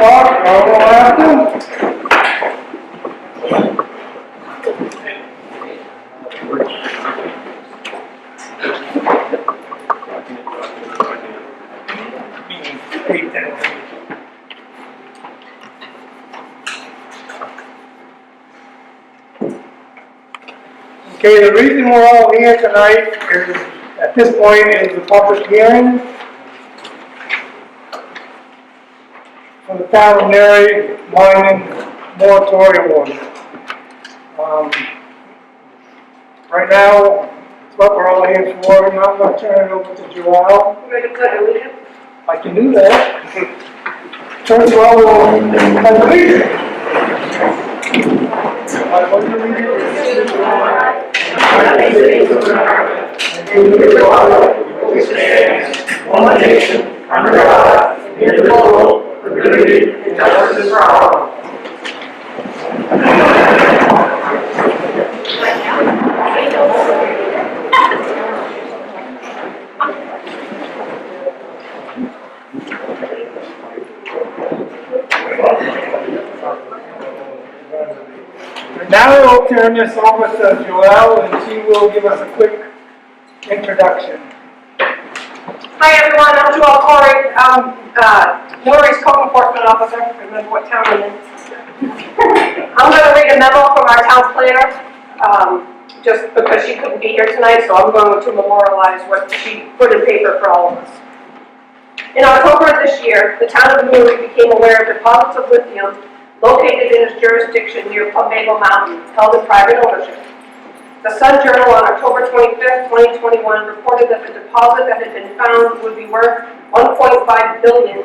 talk, I will have to. Okay, the reason we're all here tonight is, at this point, is the public hearing for the Town of Newry mining moratorium order. Right now, it's what we're all here for, and I'm going to turn it over to Joelle. You ready to put a leader? I can do that. Turn it over to the leader. I want to read it. Which stands one nation under God, indivisible, with liberty and justice for all. Now we'll turn this over to Joelle, and she will give us a quick introduction. Hi everyone, I'm Joelle Corey. I'm Newry's Code Enforcement Officer. Remember what town I'm in. I'm going to read a memo from our town planner, just because she couldn't be here tonight, so I'm going to memorialize what she put in paper for all of us. In October of this year, the town of Newry became aware of deposits of lithium located in its jurisdiction near Plumbago Mountain, held in private ownership. The Sun Journal on October 25th, 2021 reported that the deposit that had been found would be worth $1.5 billion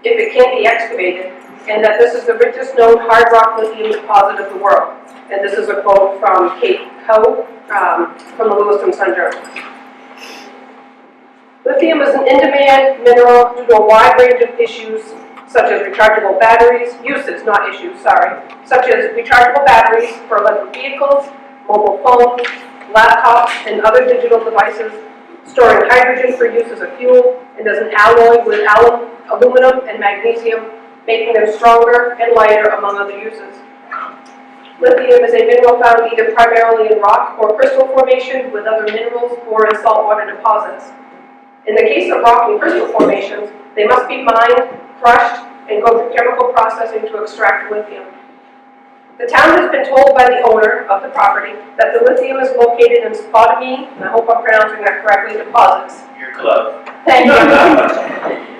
if it can be excavated, and that this is the richest known hard rock lithium deposit of the world. And this is a quote from Kate Coe from the Lewiston Sun Journal. Lithium is an in-demand mineral due to a wide range of issues such as rechargeable batteries, such as rechargeable batteries for electric vehicles, mobile phones, laptops, and other digital devices, storing hydrogen for use as a fuel, and as an alloy with aluminum and magnesium, making them stronger and lighter, among other uses. Lithium is a mineral found either primarily in rock or crystal formation with other minerals or in saltwater deposits. In the case of rock and crystal formations, they must be mined, crushed, and go through chemical processing to extract lithium. The town has been told by the owner of the property that the lithium is located in spodumene, and I hope I'm pronouncing that correctly, deposits. You're close. Thank you.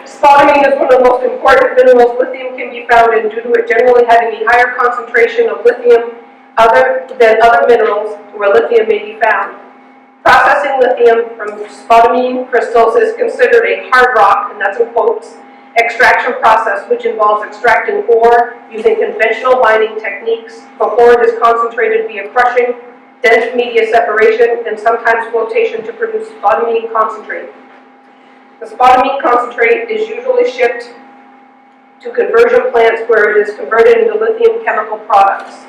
Spodumene is one of the most important minerals lithium can be found in due to it generally having a higher concentration of lithium than other minerals where lithium may be found. Processing lithium from spodumene crystals is considered a hard rock, and that's in quotes, extraction process which involves extracting ore using conventional mining techniques before it is concentrated via crushing, dense media separation, and sometimes flotation to produce spodumene concentrate. The spodumene concentrate is usually shipped to conversion plants where it is converted into lithium chemical products.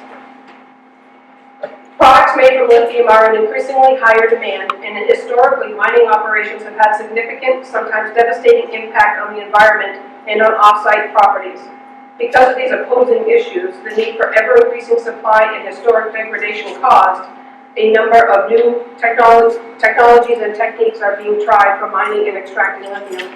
Products made from lithium are in increasingly higher demand, and historically mining operations have had significant, sometimes devastating impact on the environment and on off-site properties. Because of these opposing issues, the need for ever-increasing supply and historic degradation caused, a number of new technologies and techniques are being tried for mining and extracting lithium.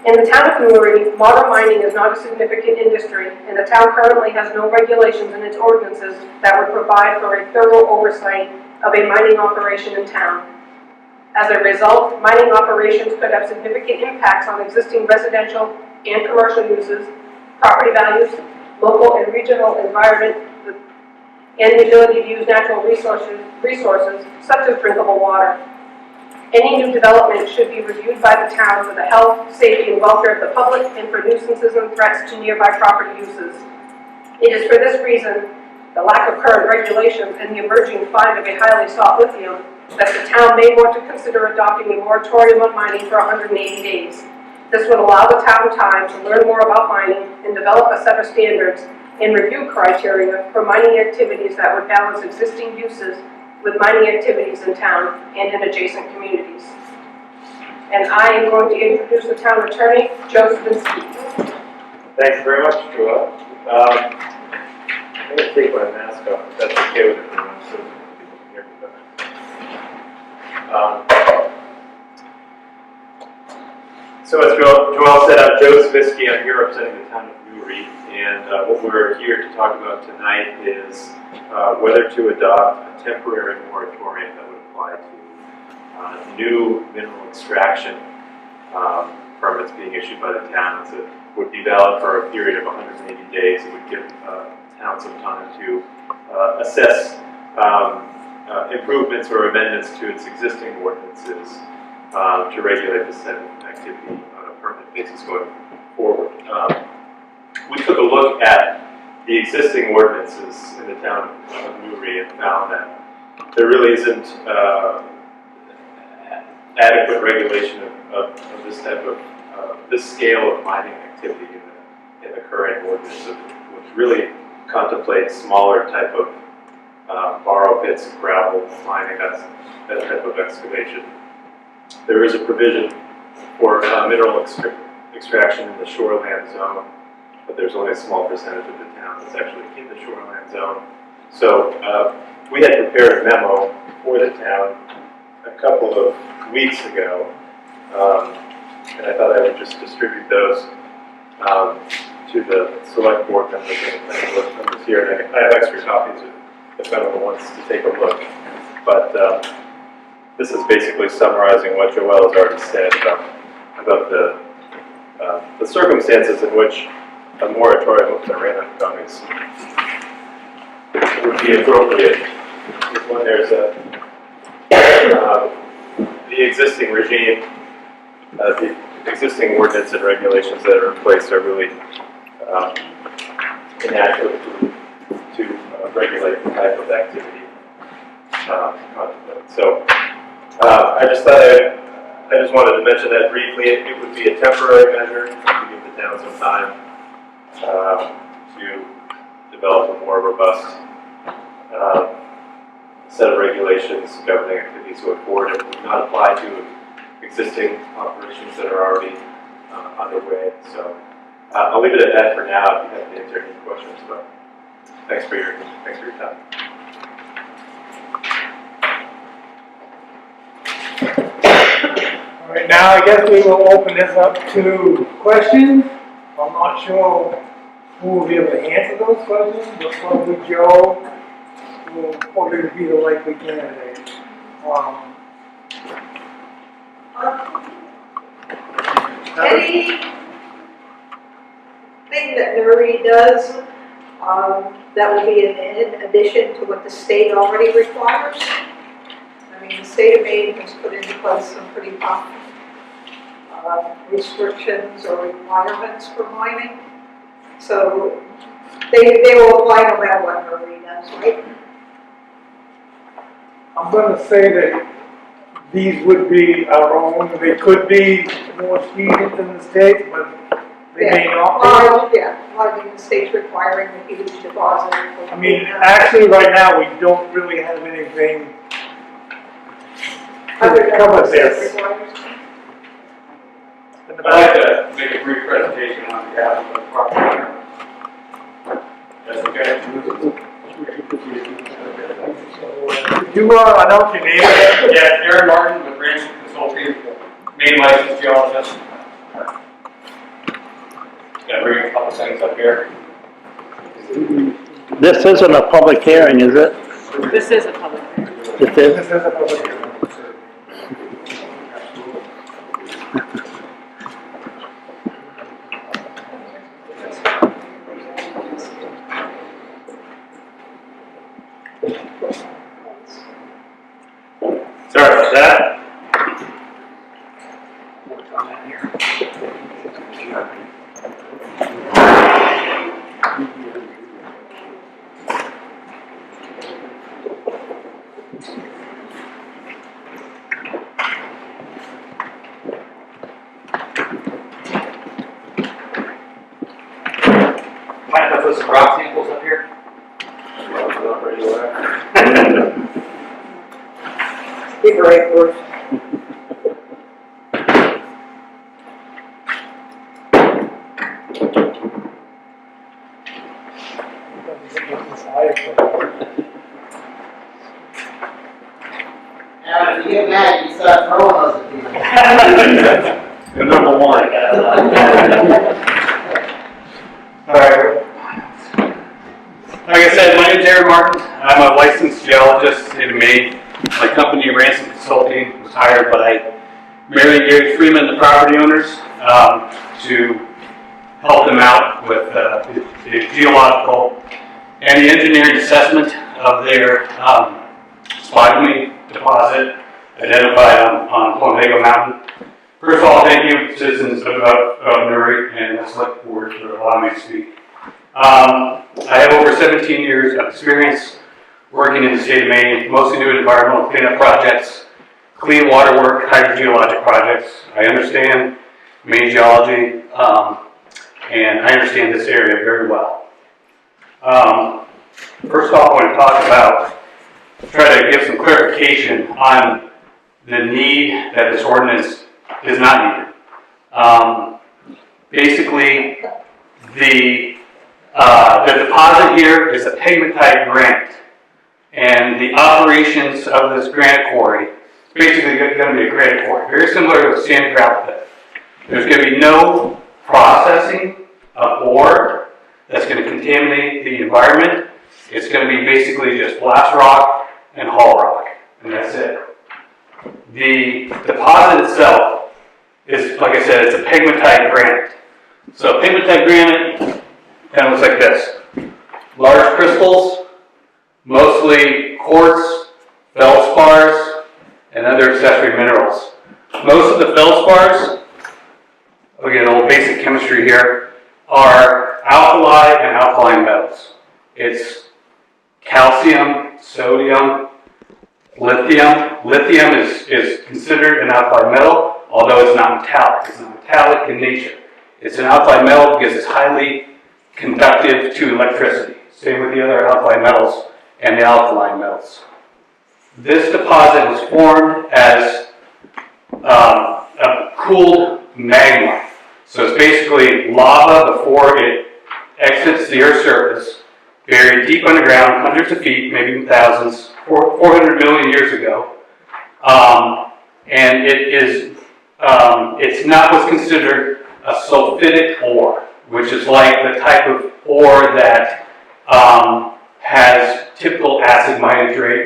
In the town of Newry, modern mining is not a significant industry, and the town currently has no regulations in its ordinances that would provide for a thorough oversight of a mining operation in town. As a result, mining operations could have significant impacts on existing residential and commercial uses, property values, local and regional environment, and the ability to use natural resources such as drinkable water. Any new development should be reviewed by the town for the health, safety, and welfare of the public and for nuisances and threats to nearby property uses. It is for this reason, the lack of current regulations and the emerging find of a highly sought lithium, that the town may want to consider adopting a moratorium on mining for 180 days. This would allow the town time to learn more about mining and develop a set of standards and review criteria for mining activities that would balance existing uses with mining activities in town and in adjacent communities. And I am going to introduce the town attorney, Joseph Vinsky. Thanks very much, Joel. I'm going to take my mask off, if that's okay with everyone, so people can hear me better. So as Joel said, I'm Joe Svisky. I'm here representing the Town of Newry, and what we're here to talk about tonight is whether to adopt a temporary moratorium that would apply to new mineral extraction permits being issued by the town. It would be valid for a period of 180 days. It would give the town some time to assess improvements or amendments to its existing ordinances to regulate this type of activity on a permanent basis going forward. We took a look at the existing ordinances in the town of Newry and found that there really isn't adequate regulation of this type of this scale of mining activity in the current ordinance, which really contemplates smaller type of borrow pits, gravel mining, that type of excavation. There is a provision for mineral extraction in the shoreland zone, but there's only a small percentage of the town that's actually in the shoreland zone. So we had prepared a memo for the town a couple of weeks ago, and I thought I would just distribute those to the select board members and the planning board members here. And I have extra copies if anyone wants to take a look. But this is basically summarizing what Joel has already said about the circumstances in which a moratorium, oops, I ran out of copies, would be appropriate. Is when there's the existing regime, the existing ordinance and regulations that are in place are really inadequate to regulate the type of activity contemplated. So I just wanted to mention that briefly. It would be a temporary measure to give the town some time to develop a more robust set of regulations governing activities going forward. It would not apply to existing operations that are already underway. So I'll leave it at that for now. If you have to answer any questions, but thanks for your time. All right, now I guess we will open this up to questions. I'm not sure who will be able to answer those questions, but probably Joe will probably be the likely candidate. Anything that Newry does that will be in addition to what the state already requires? I mean, the state of Maine has put into place some pretty tough restrictions or requirements for mining. So they will apply no matter what Newry does, right? I'm going to say that these would be our own. They could be more stringent than the state, but they may not be. Well, yeah, I think the state's requiring a huge deposit. I mean, actually, right now, we don't really have anything that covers this. I'd like to make a brief presentation on behalf of the property owner. That's okay? Could you announce your name? Yeah, Aaron Martin with Ransom Consulting, main licensed geologist. Gonna bring a couple things up here. This isn't a public hearing, is it? This is a public hearing. It is? This is a public hearing. Sorry about that. Mind if I put some rock samples up here? Be great, Bruce. Now, if you get mad, you start throwing us at people. The number one. All right. Like I said, my name's Aaron Martin. I'm a licensed geologist in Maine. My company, Ransom Consulting, was hired by Mary and Gary Freeman, the property owners, to help them out with the geological and the engineering assessment of their spodumene deposit identified on Plumbago Mountain. First of all, thank you, citizens of Newry and the select board for allowing me to speak. I have over 17 years of experience working in the state of Maine, mostly doing environmental cleanup projects, clean water work, hydrogeologic projects. I understand Maine geology, and I understand this area very well. First off, I want to talk about, try to give some clarification on the need that this ordinance is not needed. Basically, the deposit here is a pegmatite granite, and the operations of this granite quarry is basically going to be a granite quarry, very similar to a sand gravel pit. There's going to be no processing of ore that's going to contaminate the environment. It's going to be basically just blast rock and haul rock, and that's it. The deposit itself is, like I said, it's a pegmatite granite. So pegmatite granite kind of looks like this. Large crystals, mostly quartz, feldspars, and other accessory minerals. Most of the feldspars, again, a little basic chemistry here, are alkali and alkaline metals. It's calcium, sodium, lithium. Lithium is considered an alkali metal, although it's not metallic. It's not metallic in nature. It's an alkali metal because it's highly conductive to electricity. Same with the other alkali metals and the alkaline metals. This deposit was formed as a cooled magma. So it's basically lava before it exits the Earth's surface, buried deep underground, hundreds of feet, maybe thousands, 400 million years ago. And it's not what's considered a sulfidic ore, which is like the type of ore that has typical acid mine drainage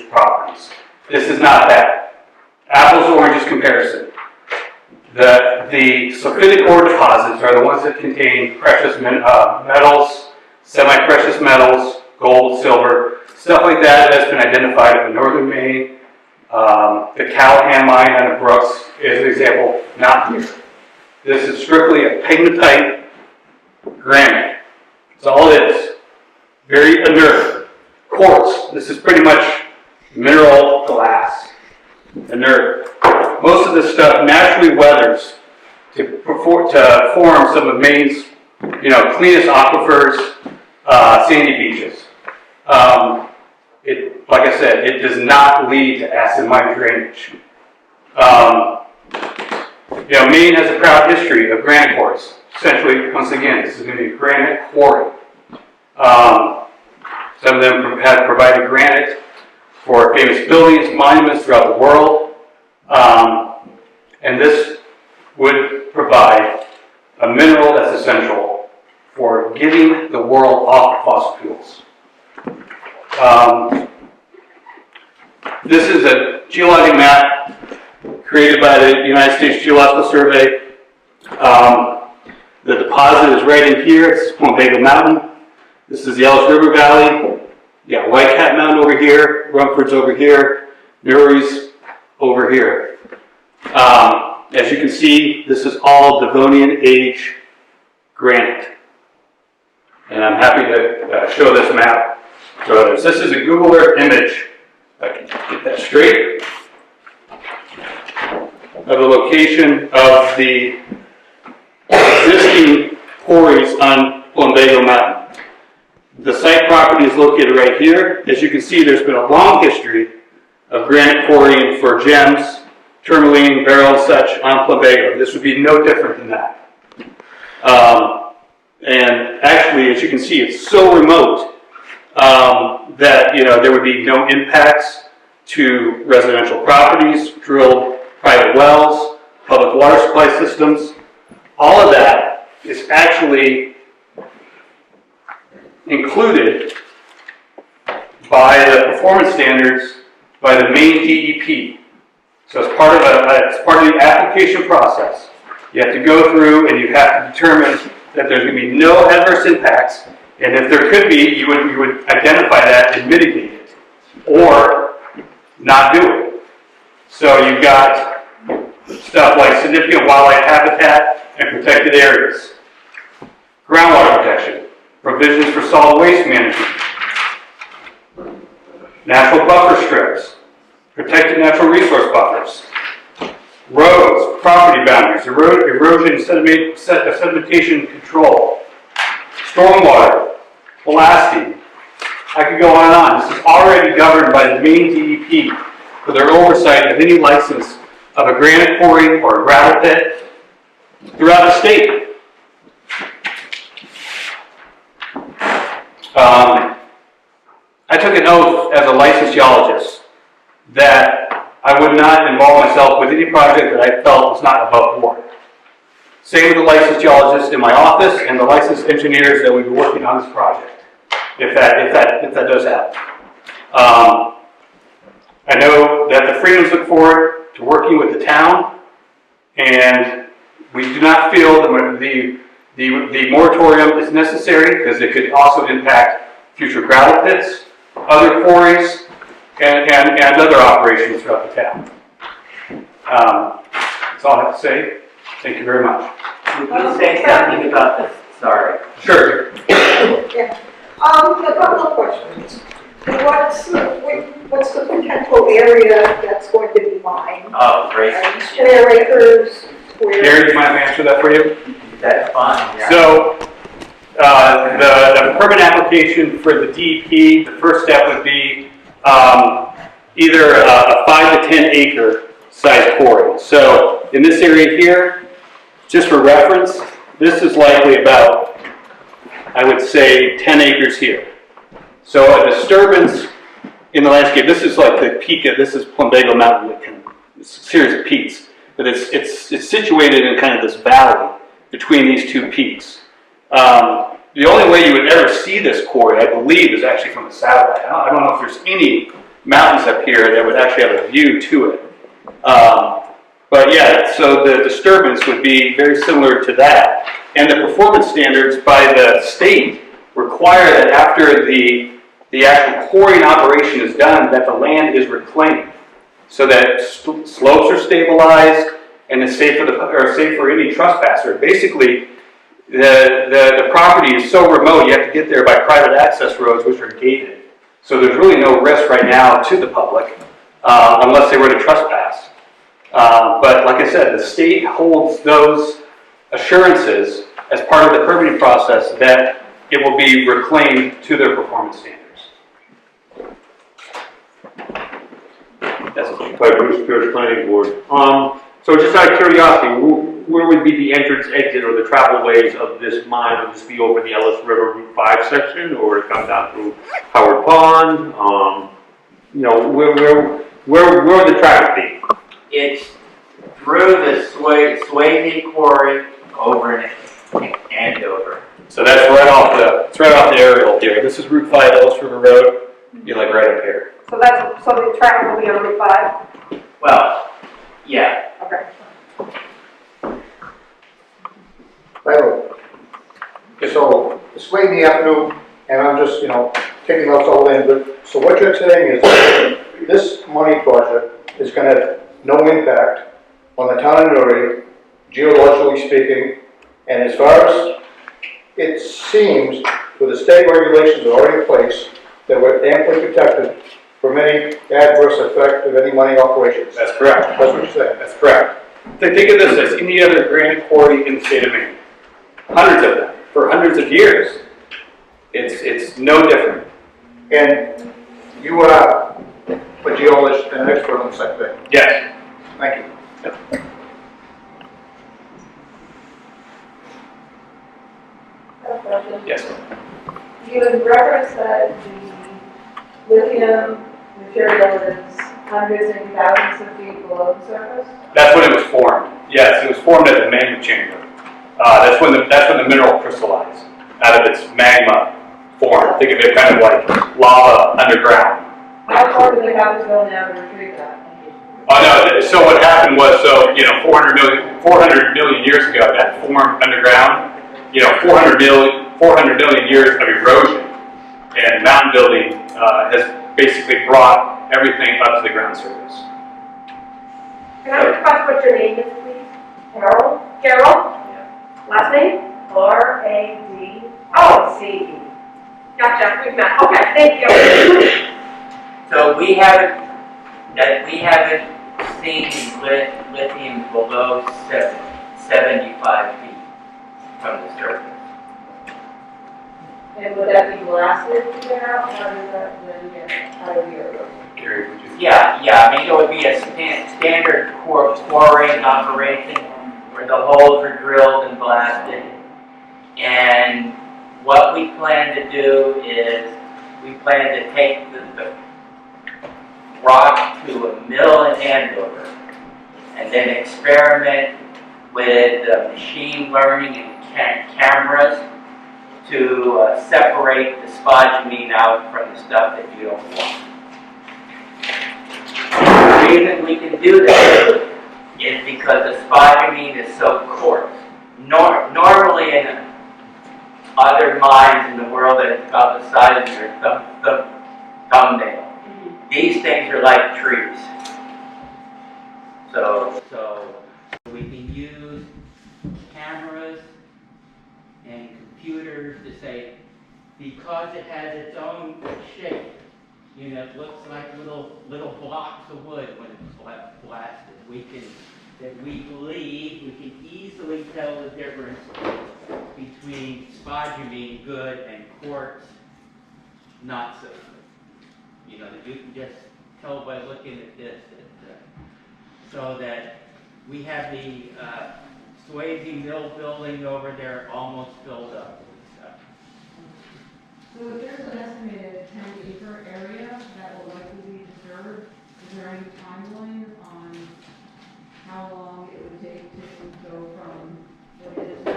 properties. This is not that. Apples to oranges comparison. The sulfidic ore deposits are the ones that contain precious metals, semi-precious metals, gold, silver, stuff like that has been identified up in northern Maine. The Callahan mine out of Brooks is an example, not here. This is strictly a pegmatite granite. That's all it is. Very inert. Quartz. This is pretty much mineral glass. Inert. Most of this stuff naturally weathers to form some of Maine's, cleanest aquifers, sandy beaches. Like I said, it does not lead to acid mine drainage. Maine has a proud history of granite quarries. Essentially, once again, this is going to be a granite quarry. Some of them have provided granite for famous buildings, monuments throughout the world. And this would provide a mineral that's essential for getting the world off of fossil fuels. This is a geologic map created by the United States Geological Survey. The deposit is right in here. It's Plumbago Mountain. This is the Ellis River Valley. You got White Cat Mountain over here. Rumford's over here. Newry's over here. As you can see, this is all Devonian age granite. And I'm happy to show this map to others. This is a Google Earth image, if I can get that straight, of the location of the existing quarries on Plumbago Mountain. The site property is located right here. As you can see, there's been a long history of granite quarrying for gems, tourmaline, beryl, and such on Plumbago. This would be no different than that. And actually, as you can see, it's so remote that there would be no impacts to residential properties, drilled private wells, public water supply systems. All of that is actually included by the performance standards by the main DEP. So it's part of the application process. You have to go through and you have to determine that there's going to be no adverse impacts, and if there could be, you would identify that and mitigate it, or not do it. So you've got stuff like significant wildlife habitat and protected areas, groundwater protection, provisions for solid waste management, natural buffer strips, protected natural resource buffers, roads, property boundaries, erosion, sedimentation control, stormwater, blasting. I could go on and on. This is already governed by the main DEP for their oversight of any license of a granite quarry or a gravel pit throughout the state. I took an oath as a licensed geologist that I would not involve myself with any project that I felt was not above board. Same with the licensed geologists in my office and the licensed engineers that we've been working on this project, if that does happen. I know that the Freemans look forward to working with the town, and we do not feel that the moratorium is necessary because it could also impact future gravel pits, other quarries, and other operations throughout the town. That's all I have to say. Thank you very much. Would you say something about this? Sorry. Sure. Yeah. A couple of questions. What's the potential area that's going to be mined? Oh, great. Square acres? Gary, do you mind if I answer that for you? That's fine. Yeah. So, the permit application for the DEP, the first step would be either a 5 to 10 acre size quarry. So, in this area here, just for reference, this is likely about, I would say, 10 acres here. So, a disturbance in the landscape, this is like the peak of, this is Plumbago Mountain, it's a series of peaks, but it's situated in kind of this valley between these two peaks. The only way you would ever see this quarry, I believe, is actually from the satellite. I don't know if there's any mountains up here that would actually have a view to it. But yeah, so the disturbance would be very similar to that. And the performance standards by the state require that after the actual quarrying operation is done, that the land is reclaimed so that slopes are stabilized and is safe for any trespasser. Basically, the property is so remote, you have to get there by private access roads, which are gated. So there's really no risk right now to the public, unless they were to trespass. But like I said, the state holds those assurances as part of the permitting process that it will be reclaimed to their performance standards. That's okay. By Bruce Pierce Planning Board. So just out of curiosity, where would be the entrance, exit, or the travel ways of this mine? Would this be over the Ellis River Route 5 section, or would it come down through Howard Pond? Where would the traffic be? It's through the Swayze Quarry over in Andover. So that's right off the aerial here. This is Route 5, Ellis River Road. You're like right up here. So the traffic will be on Route 5? Well, yeah. Okay. So it's late in the afternoon, and I'm just, taking notes all in. But so what you're saying is that this money project is going to have no impact on the town of Newry, geologically speaking, and as far as it seems, with the state regulations that are already in place, that we're amply protected from any adverse effect of any mining operations. That's correct. That's what you're saying. That's correct. Think of this as any other granite quarry in the state of Maine. Hundreds of them for hundreds of years. It's no different. And you are a geologist and an expert on the same thing. Yes. Thank you. question. Yes. You had referenced that the lithium material is hundreds and thousands of feet below the surface. That's when it was formed. Yes, it was formed at the magma chamber. That's when the mineral crystallized out of its magma form. Think of it kind of like lava underground. How far do they have to go now to retrieve that? Oh no, so what happened was, 400 million years ago, that formed underground, 400 million years of erosion and mountain building has basically brought everything up to the ground surface. Can I request what your name is, please? Carol? Carol? Last name? R-A-D-C-E. Gotcha, we've met. Okay, thank you. So we haven't seen lithium below 75 feet from the surface. And would that be blasted to get out? How does that then get out of your? Gary, would you? Yeah, I mean, it would be a standard quarrying operation where the holes are drilled and blasted. And what we plan to do is we plan to take the rock to a mill in Andover and then experiment with machine learning and cameras to separate the spodumene out from the stuff that you don't want. The reason we can do that is because the spodumene is so coarse. Normally in other mines in the world that it's about the size of your thumbnail, these things are like trees. So we can use cameras and computers to say, because it has its own shape, it looks like little blocks of wood when it's blasted. We believe we can easily tell the difference between spodumene good and quartz not so good. That you can just tell by looking at this. So that we have the Swayze Mill building over there almost filled up with stuff. So if there's an estimated 10-acre area that will likely be disturbed, is there any timeline on how long it would take to go from what it is now to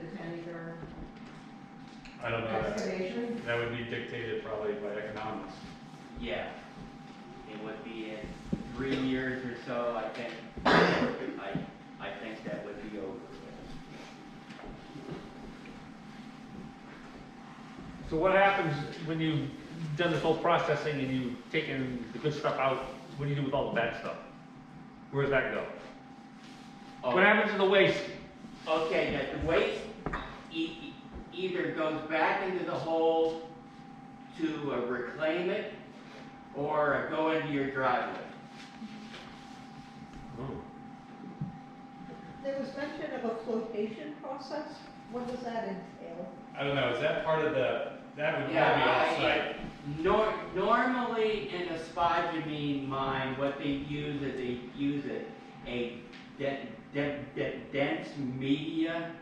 the 10-acre I don't know. excavation? That would be dictated probably by economics. Yeah, it would be in 3 years or so. I think that would be over with. So what happens when you've done this whole processing and you've taken the good stuff out? What do you do with all the bad stuff? Where does that go? Oh. What happens to the waste? Okay, that the waste either goes back into the hole to reclaim it or go into your driveway. There was mention of a flotation process. What does that entail? I don't know, is that part of that would be off-site? Normally in a spodumene mine, what they use is a dense media,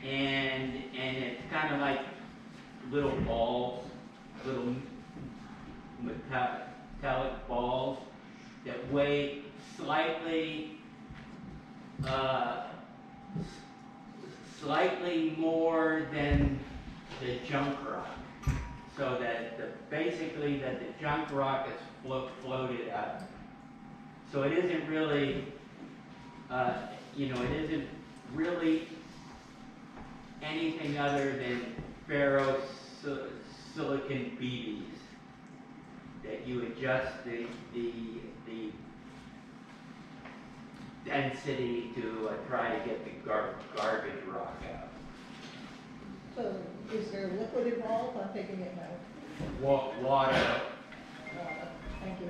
and it's kind of like little balls, little metallic balls that weigh slightly more than the junk rock, so that basically the junk rock is floated out. So it isn't really, it isn't really anything other than ferrosilicon BBs that you adjust the density to try to get the garbage rock out. So is there liquid involved? I'm taking it now. Water. Thank you.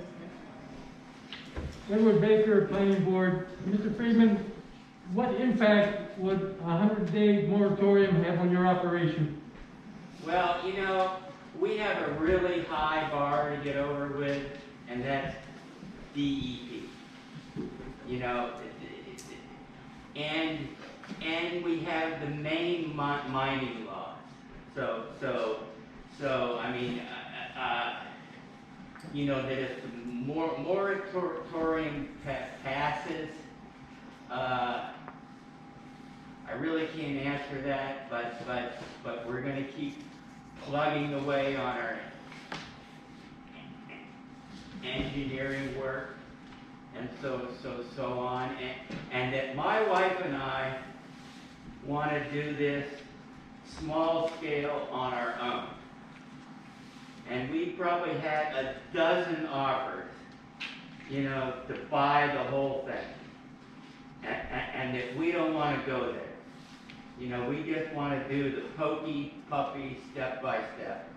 Edward Baker, Planning Board. Mr. Friedman, what impact would a 100-day moratorium have on your operation? Well, we have a really high bar to get over with, and that's DEP. And we have the main mining laws. So, I mean, you know, that if the moratorium passes, I really can't answer that, but we're gonna keep plugging away on our engineering work and so on, and that my wife and I want to do this small scale on our own. And we probably had a dozen offers, you know, to buy the whole thing. And that we don't want to go there. You know, we just want to do the pokey puppy step by step.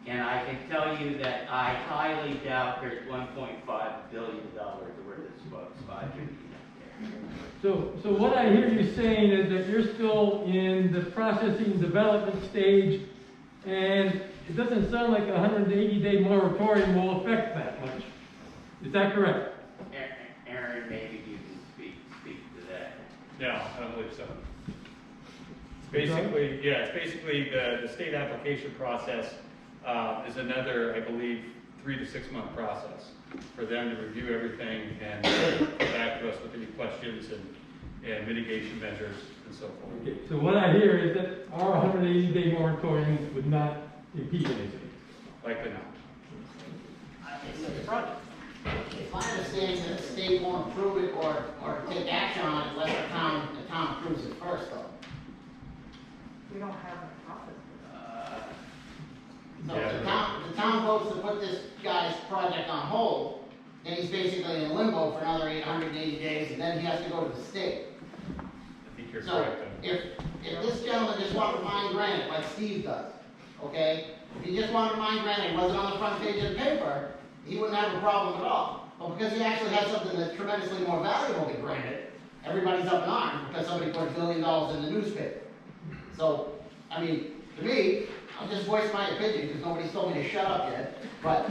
And I can tell you that I highly doubt there's $1.5 billion worth of spots here. So what I hear you saying is that you're still in the processing development stage, and it doesn't sound like a 180-day moratorium will affect that much. Is that correct? Aaron, maybe you can speak to that. No, I don't believe so. It's basically the state application process is another, I believe, 3 to 6 month process for them to review everything and get back to us with any questions and mitigation measures and so forth. Okay, so what I hear is that our 180-day moratorium would not impede anything. Likely not. It's my understanding that the state won't approve it or take action on it unless the town approves it first, though. We don't have a process. So if the town votes to put this guy's project on hold, then he's basically in limbo for another 880 days, and then he has to go to the state. I think you're So correct. if this gentleman just wanted to mine granite like Steve does, okay? If he just wanted to mine granite and wasn't on the front page of the paper, he wouldn't have a problem at all. But because he actually has something that's tremendously more valuable than granite, everybody's up in arms because somebody put $1 billion in the newspaper. So, I mean, to me, I'll just voice my opinion because nobody's told me to shut up yet. But,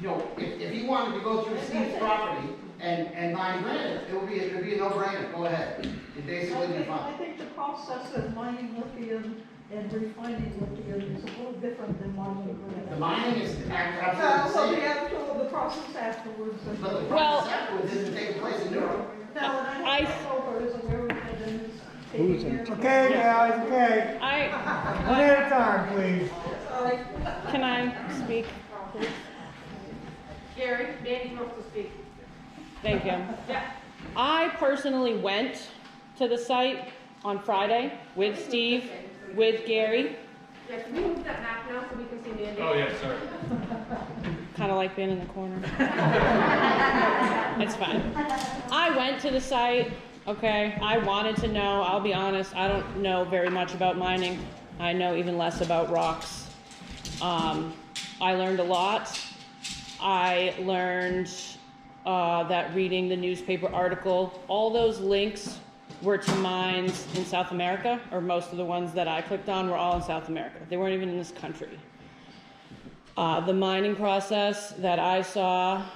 you know, if he wanted to go through Steve's property and mine granite, it would be a no-brainer. Go ahead. It'd basically be fine. I think the process of mining lithium and refining lithium is a little different than mining granite. The mining is So absolutely the process afterwards. but the Well- process afterwards isn't taking place in Newry. Now, and I have over is aware that it is taking care of. Okay, guys, okay. I, One at a time, please. Sorry. can I speak? Gary, Mandy wants to speak. Thank you. Yeah. I personally went to the site on Friday with Steve, with Gary. Yeah, can we move that map now so we can see Mandy? Oh, yeah, sorry. Kind of like being in the corner. It's fine. I went to the site, okay? I wanted to know, I'll be honest, I don't know very much about mining. I know even less about rocks. I learned a lot. I learned that reading the newspaper article, all those links were to mines in South America, or most of the ones that I clicked on were all in South America. They weren't even in this country. The mining process that I saw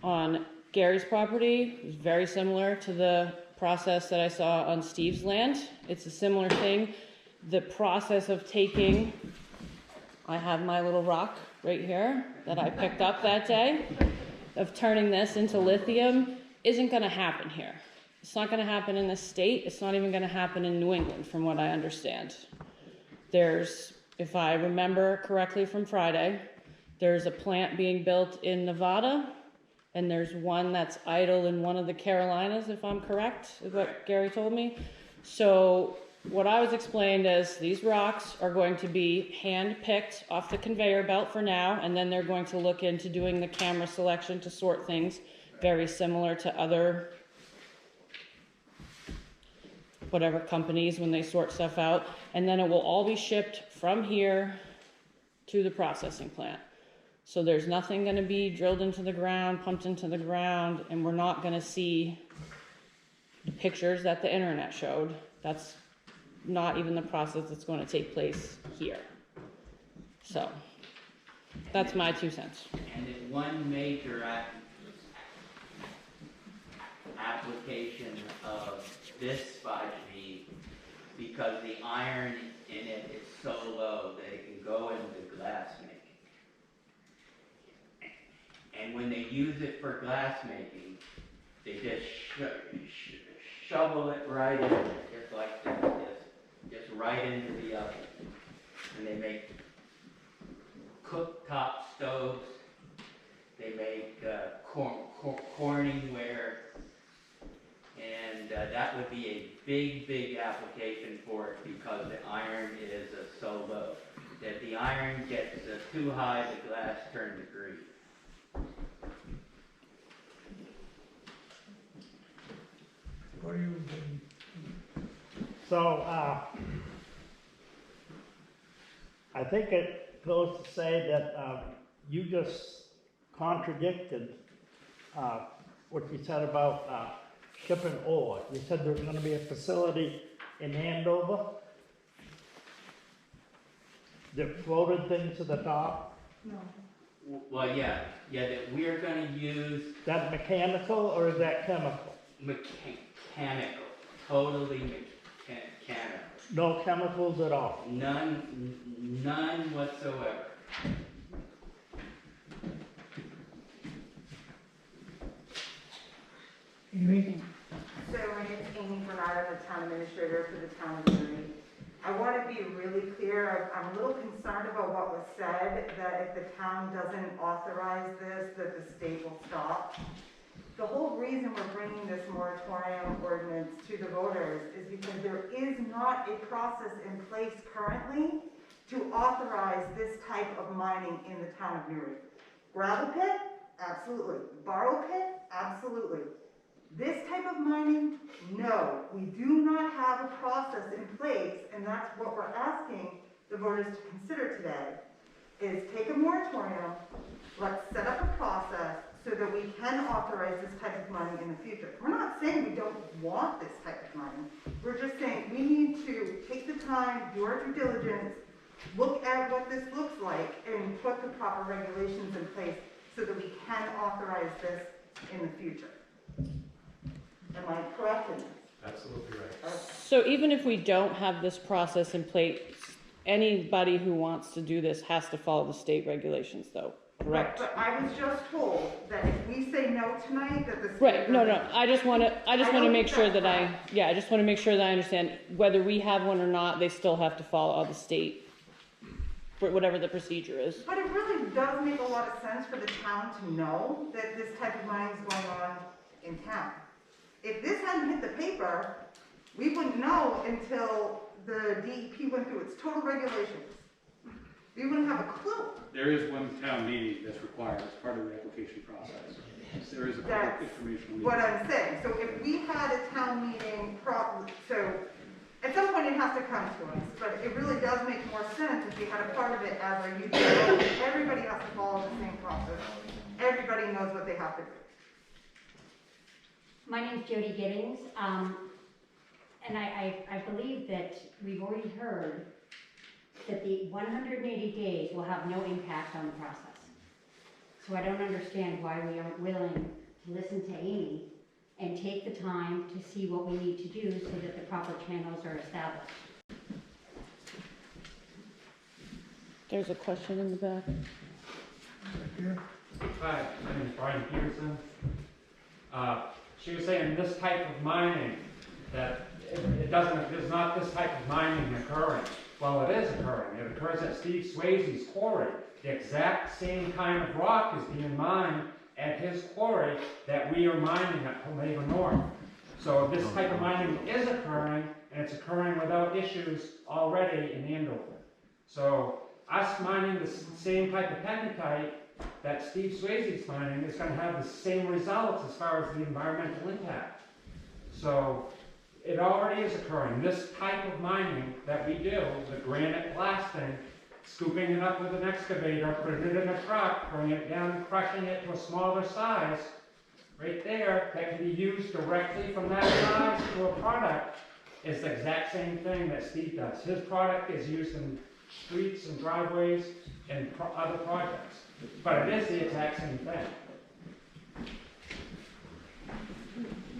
on Gary's property was very similar to the process that I saw on Steve's land. It's a similar thing. The process of taking, I have my little rock right here that I picked up that day, of turning this into lithium isn't going to happen here. It's not going to happen in this state. It's not even going to happen in New England, from what I understand. There's, if I remember correctly from Friday, there's a plant being built in Nevada, and there's one that's idle in one of the Carolinas, if I'm correct, is what Gary told me. So what I was explained is these rocks are going to be hand-picked off the conveyor belt for now, and then they're going to look into doing the camera selection to sort things, very similar to other whatever companies when they sort stuff out, and then it will all be shipped from here to the processing plant. So there's nothing going to be drilled into the ground, pumped into the ground, and we're not going to see the pictures that the internet showed. That's not even the process that's going to take place here. So that's my 2 cents. And that one major application of this spodumene because the iron in it is so low that it can go into glass making. And when they use it for glass making, they just shovel it right in, just like this, just right into the oven. And they make cooktop stoves, they make corning ware, and that would be a big application for it because the iron is so low. That the iron gets too high, the glass turns green. What do you? So, I think it goes to say that you just contradicted what you said about shipping ore. You said there's going to be a facility in Andover that floated things to the top. No. Well, yeah, that we're going to use That mechanical or is that chemical? mechanical, totally mechanical. No chemicals at all. None whatsoever. Amy? So my name is Amy Bernard, I'm the town administrator for the town of Newry. I want to be really clear, I'm a little concerned about what was said, that if the town doesn't authorize this, that the state will stop. The whole reason we're bringing this moratorium ordinance to the voters is because there is not a process in place currently to authorize this type of mining in the town of Newry. Gravel pit? Absolutely. Borrow pit? Absolutely. This type of mining? No. We do not have a process in place, and that's what we're asking the voters to consider today, is take a moratorium, let's set up a process so that we can authorize this type of mining in the future. We're not saying we don't want this type of mining. We're just saying we need to take the time, do our due diligence, look at what this looks like, and put the proper regulations in place so that we can authorize this in the future. Am I correct in this? Absolutely right. So even if we don't have this process in place, anybody who wants to do this has to follow the state regulations though, correct? But I was just told that if we say no tonight, that the state. Right, no, doesn't- I just want to I don't make think sure that's that I just want to make sure that I understand whether we have one or not, they still have to follow all the state, for whatever the procedure is. But it really does make a lot of sense for the town to know that this type of mining is going on in town. If this hadn't hit the paper, we wouldn't know until the DEP went through its total regulations. We wouldn't have a clue. There is one town meeting that's required as part of the application process. There is a public That's informational meeting. what I'm saying. So if we had a town meeting, so at some point it has to come to us, but it really does make more sense if we had a part of it as our youth. Everybody has to follow the same process. Everybody knows what they have to do. My name's Jody Giddings, and I believe that we've already heard that the 180 days will have no impact on the process. So I don't understand why we aren't willing to listen to Amy and take the time to see what we need to do so that the proper channels are established. There's a question in the back. Hi, my name is Brian Peterson. She was saying this type of mining, that there's not this type of mining occurring. Well, it is occurring. It occurs at Steve Swayze's quarry. The exact same kind of rock is being mined at his quarry that we are mining at Omega North. So this type of mining is occurring, and it's occurring without issues already in Andover. So us mining the same type of pegmatite that Steve Swayze's mining is going to have the same results as far as the environmental impact. So it already is occurring. This type of mining that we do, the granite blasting, scooping it up with an excavator, putting it in a truck, bringing it down, crushing it to a smaller size, right there, that can be used directly from that size to a product, is the exact same thing that Steve does. His product is used in streets and driveways and other projects. But it is the exact same thing.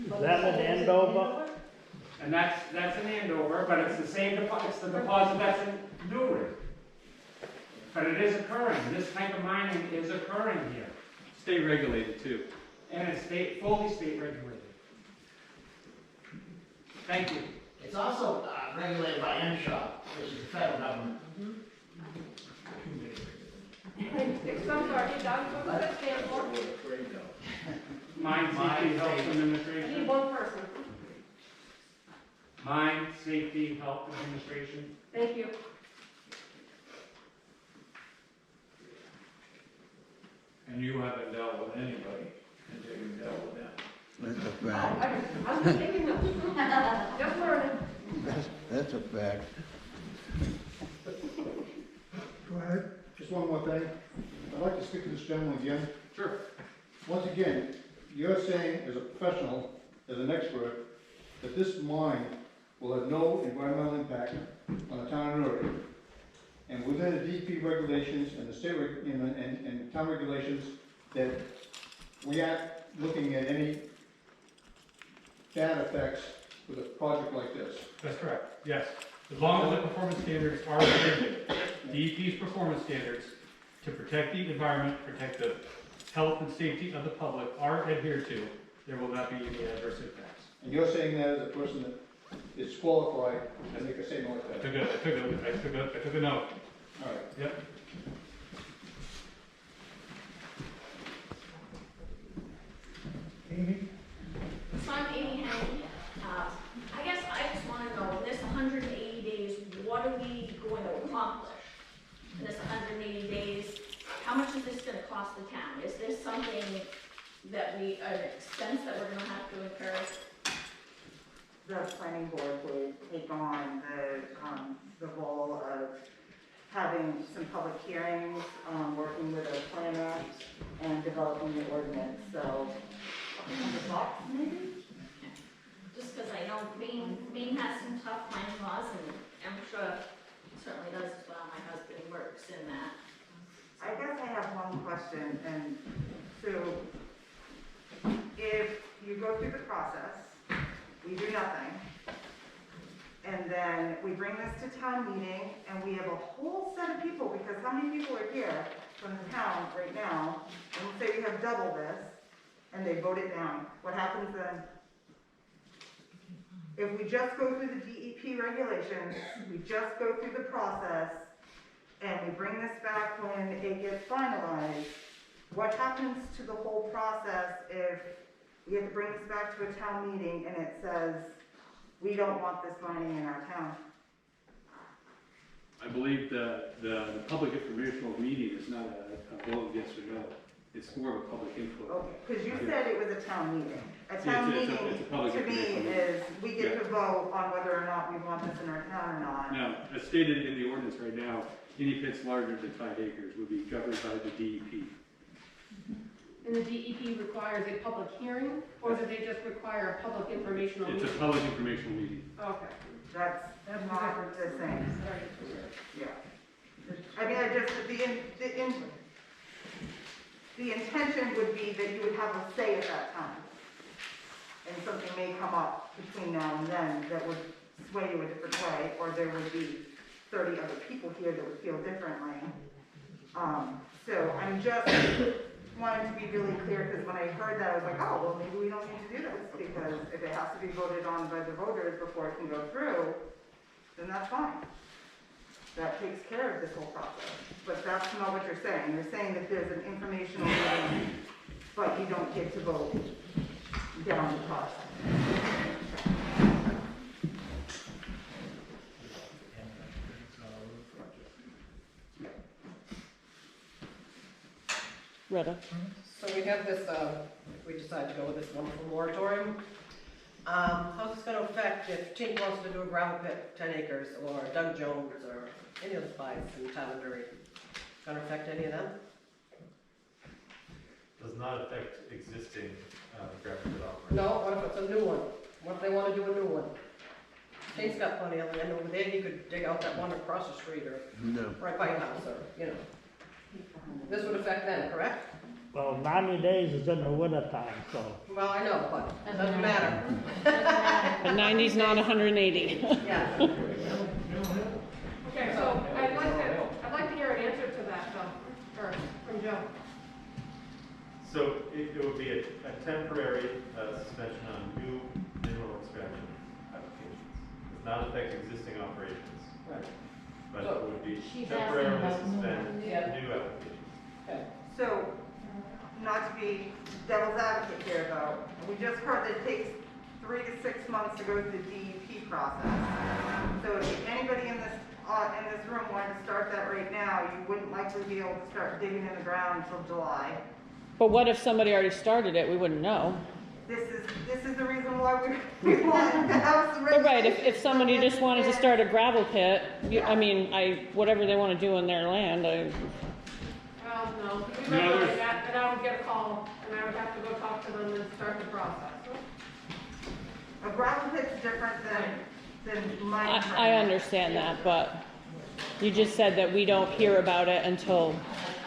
Is that in Andover? I And that's in Andover, but it's the same deposit, it's the deposit that's in Newry. But it is occurring, this type of mining is occurring here. State regulated too. And it's fully state regulated. Thank you. It's also regulated by MSHA, which is the federal government. I'm sorry, Doug, what does that stand for? Mine Safety Health I Administration. need one person. Mine Safety Health Administration. Thank you. And you haven't dealt with anybody until you dealt with them. That's a Oh, fact. I'm just thinking that. Just learning. That's a fact. Go ahead. Just one more thing. I'd like to speak to this gentleman again. Sure. Once again, you're saying as a professional, as an expert, that this mine will have no environmental impact on the town of Newry. And within the DEP regulations and the state and town regulations, that we aren't looking at any bad effects with a project like this. That's correct, yes. As long as the performance standards are adhered to, DEP's performance standards to protect the environment, protect the health and safety of the public are adhered to, there will not be any adverse impacts. And you're saying that as a person that is qualified to make a statement like I that? took a note. All right. Yep. Amy? So I'm Amy Henry. I guess I just want to know, in this 180 days, what are we going to accomplish? In this 180 days, how much is this going to cost the town? Is this something that an expense that we're going to have to incur? The planning board would take on the role of having some public hearings, working with a planner, and developing the ordinance, so, $100 maybe? Just because I know Maine has some tough mining laws, and I'm sure certainly does as well. My husband works in that. I guess I have one question, and so if you go through the process, we do nothing, and then we bring this to town meeting, and we have a whole set of people, because how many people are here from the town right now, and let's say we have double this, and they vote it down, what happens then? If we just go through the DEP regulations, we just go through the process, and we bring this back when it gets finalized, what happens to the whole process if we have to bring this back to a town meeting and it says, we don't want this mining in our town? I believe the public informational meeting is not a vote yes or no. It's more of a public input. Okay, because you said it was a town meeting. A It's town a meeting, public to me, information meeting. is we get to vote on whether or not we want this in our town or not. Now, as stated in the ordinance right now, any pits larger than 5 acres would be governed by the DEP. And the DEP requires a public hearing, or do they just require a public informational It's meeting? a public informational meeting. Okay. That's not the same. Yeah. I mean, the intention would be that you would have a say at that time. And something may come up between now and then that would sway you a different way, or there would be 30 other people here that would feel differently. So I'm just wanting to be really clear, because when I heard that, I was like, oh, well, maybe we don't need to do this, because if it has to be voted on by the voters before it can go through, then that's fine. That takes care of this whole process. But that's not what you're saying. You're saying that there's an informational meeting, but you don't get to vote down the process. Retta? So we have this, if we decide to go with this wonderful moratorium, how's this gonna affect if Tink wants to do a gravel pit, 10 acres, or Doug Jones, or any of the spies in Town of Newry? Gonna affect any of them? Does not affect existing graphic development. No, what if it's a new one? What if they wanna do a new one? Tink's got plenty of land over there, he could dig out that one across the street, or No. right by your house, or, you know. This would affect them, correct? Well, 90 days is in the winter time, so. Well, I know, but it doesn't matter. But 90's not 180. Yeah. Okay, so I'd like to hear an answer to that, though, or from Joe. So it would be a temporary suspension on new mineral extraction applications. Does not affect existing operations. Right. But it would be She's asking temporarily about new suspend ones. new applications. Okay. So, not to be devil's advocate here though, we just heard that it takes 3 to 6 months to go through the DEP process. So if anybody in this room wanted to start that right now, you wouldn't likely be able to start digging in the ground until July. But what if somebody already started it? We wouldn't know. This is the reason why we want to have some But right, regulations. if somebody just wanted to start a gravel pit, I mean, whatever they want to do in their land, Well, no, if we No, went there's- like that, then I would get a call, and I would have to go talk to them and start the process. A gravel pit's different than mining. I understand that, but you just said that we don't hear about it until,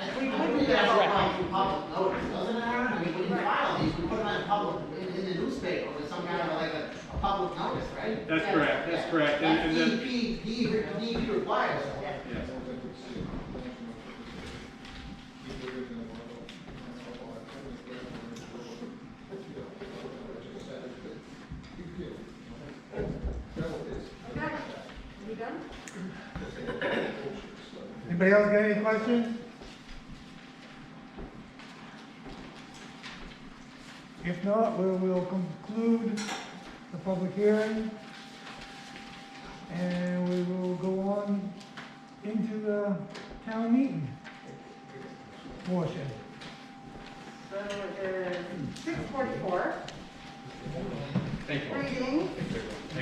I think we have to apply through public notice, doesn't it, Aaron? I mean, when you file these, we put them in public, in the newspaper with some kind of like a public notice, right? That's correct, that's correct. And then, DEP requires it. yes. Okay, are you done? Anybody else got any questions? If not, we will conclude the public hearing. And we will go on into the town meeting portion. So it is 6:44. Thank you. Greetings.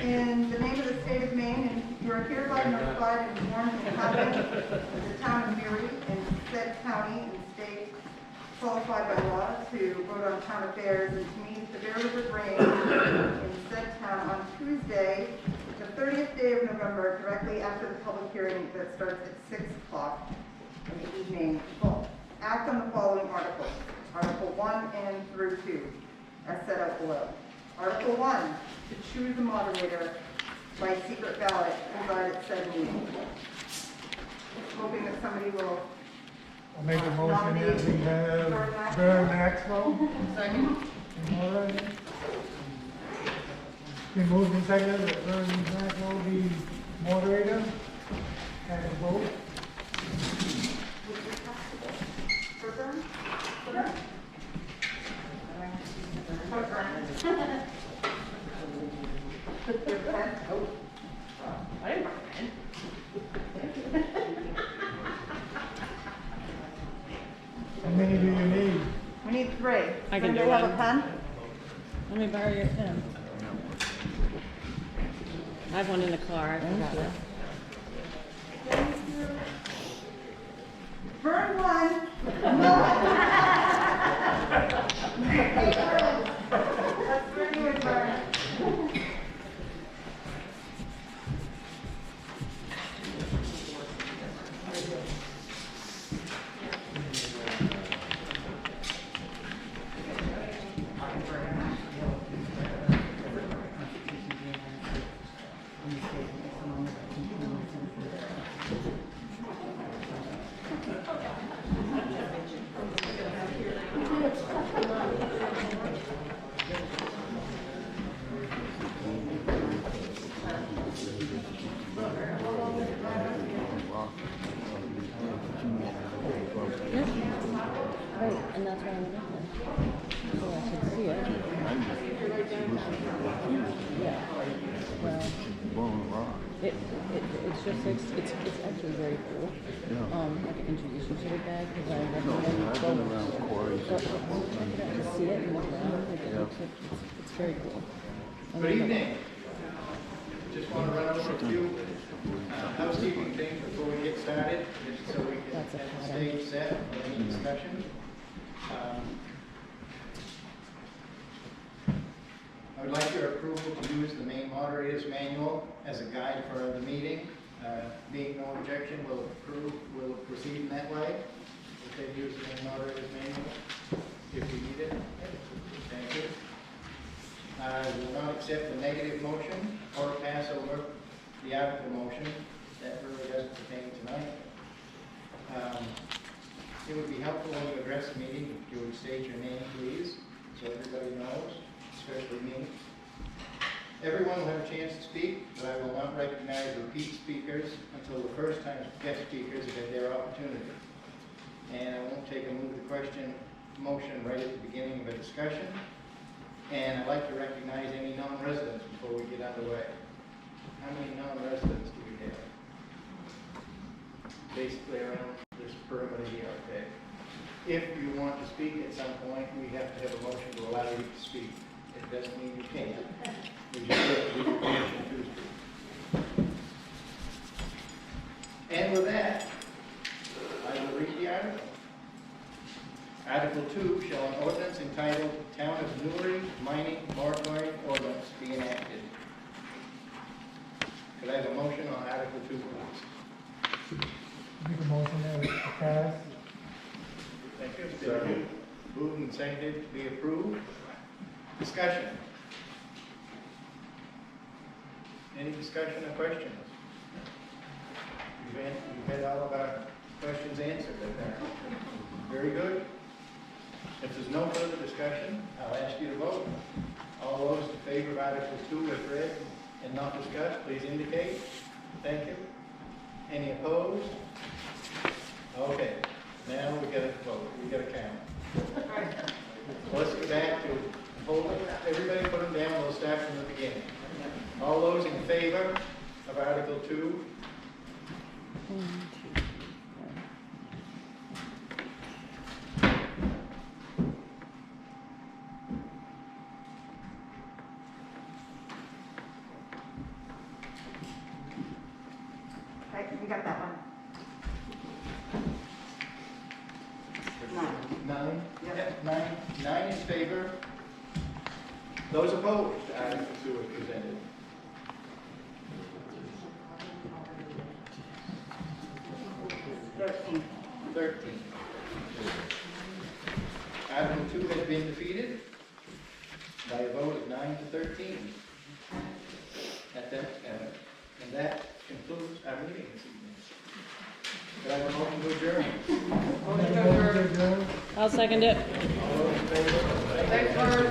In the name of the state of Maine, and you are hereby notified and warned to inhabitants of the town of Newry and said county and state qualified by law to vote on town affairs and to meet the Bear River Range in said town on Tuesday, the 30th day of November, directly after the public hearing that starts at 6 o'clock in the evening. Well, act on the following articles. Article 1 and through 2, as set out below. Article 1, to choose a moderator by secret ballot to preside at said meeting. Hoping that somebody will I'll make a motion that we have Vern Maxwell. Second. All right. Been moved and seconded that Vern Maxwell be moderator. And a vote. For Vern? For Vern? I didn't. How many do you need? We need 3. I can Does do anybody have one. a pen? let me borrow your pen. I have one in the car, I forgot it. Vern 1. That's for you, Vern. Right, and that's why I'm looking. So I could see it. Yeah. Well, it's just, it's actually very cool. I can introduce you to the guy, because I recommend to see it and look around, like, it looks like, it's very cool. Good evening. Just want to run over a few housekeeping things before we get started, just so we can That's a have the pattern. stage set for any discussion. I would like your approval to use the main moderator's manual as a guide for the meeting. Being no objection, we'll approve, we'll proceed in that way. We'll take use of the moderator's manual if we need it. Thank you. I will not accept the negative motion or pass over the article motion. That really doesn't pertain tonight. It would be helpful when you address the meeting if you would state your name, please, so everybody knows, especially me. Everyone will have a chance to speak, but I will not recognize repeat speakers until the first time guest speakers have had their opportunity. And I won't take a move to question motion right at the beginning of a discussion. And I'd like to recognize any non-residents before we get underway. How many non-residents do we have? Basically around this perimeter here, okay? If you want to speak at some point, we have to have a motion to allow you to speak. It doesn't mean you can't. We just have to give you permission to speak. And with that, I will read the article. Article 2, shall an ordinance entitled Town of Newry Mining Moratorium Ordinance be enacted? Could I have a motion on Article 2, please? Make a motion that it pass. Thank you. Second. Moved and seconded to be approved. Discussion. Any discussion or questions? You've had all of our questions answered, apparently. Very good. If there's no further discussion, I'll ask you to vote. All those in favor of Article 2 as read and not discussed, please indicate. Thank you. Any opposed? Okay, now we got to vote. We got to count. Let's get back to hold it. Everybody put them down. We'll start from the beginning. All those in favor of Article 2? Okay, we got that one. Nine? Yep, nine in favor. Those opposed to Article 2 as presented? Thirteen. Article 2 has been defeated by a vote of 9 to 13. And that concludes our meeting this evening. Could I have a motion to adjourn? Motion to adjourn. I'll second it. All those in favor? Thanks, Vern.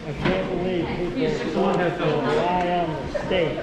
I can't believe people rely on the state